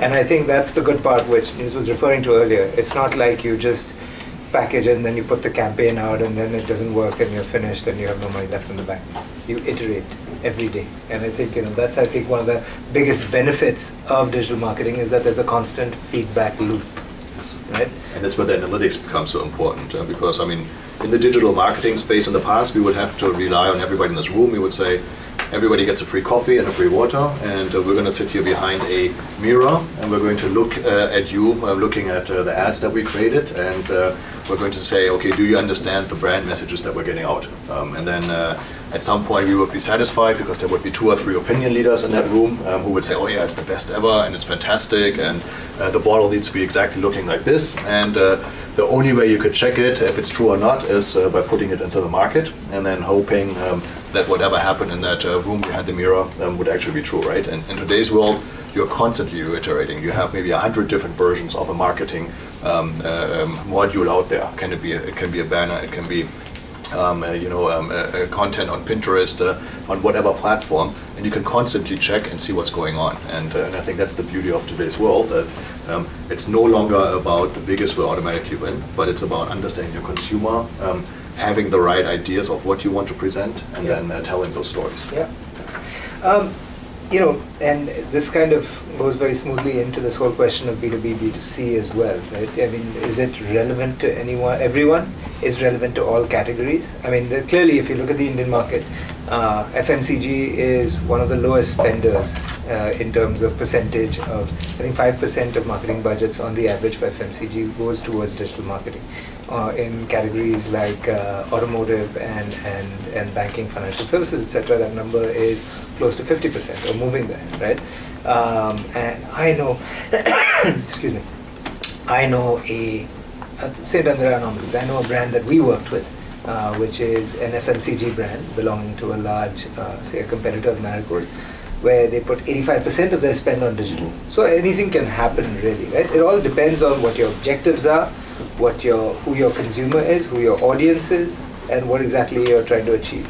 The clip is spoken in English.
And I think that's the good part which Nils was referring to earlier. It's not like you just package and then you put the campaign out and then it doesn't work and you're finished and you have no money left in the bank. You iterate every day. And I think that's one of the biggest benefits of digital marketing is that there's a constant feedback loop. Right? And that's where the analytics becomes so important because in the digital marketing space in the past we would have to rely on everybody in this room. We would say everybody gets a free coffee and a free water, and we're going to sit here behind a mirror and we're going to look at you looking at the ads that we created, and we're going to say, okay, do you understand the brand messages that we're getting out? And then at some point we would be satisfied because there would be 2 or 3 opinion leaders in that room who would say, oh yeah, it's the best ever and it's fantastic and the bottle needs to be exactly looking like this, and the only way you could check it if it's true or not is by putting it into the market and then hoping that whatever happened in that room behind the mirror would actually be true, right? And in today's world, you're constantly iterating. You have maybe 100 different versions of a marketing module out there. It can be a banner, it can be content on Pinterest, on whatever platform, and you can constantly check and see what's going on. And I think that's the beauty of today's world, that it's no longer about the biggest will automatically win, but it's about understanding your consumer, having the right ideas of what you want to present, and then telling those stories. Yeah. And this kind of goes very smoothly into this whole question of B2B, B2C as well, right? I mean, is it relevant to everyone? Is relevant to all categories? I mean, clearly, if you look at the Indian market, FMCG is one of the lowest spenders in terms of percentage of, I think 5% of marketing budgets on the average for FMCG goes towards digital marketing. In categories like automotive and banking, financial services, etc., that number is close to 50% or moving there, right? And I know, excuse me, I know say there are anomalies. I know a brand that we worked with, which is an FMCG brand belonging to a large, say a competitor of Marico's, where they put 85% of their spend on digital. So anything can happen really, right? It all depends on what your objectives are, who your consumer is, who your audience is, and what exactly you're trying to achieve.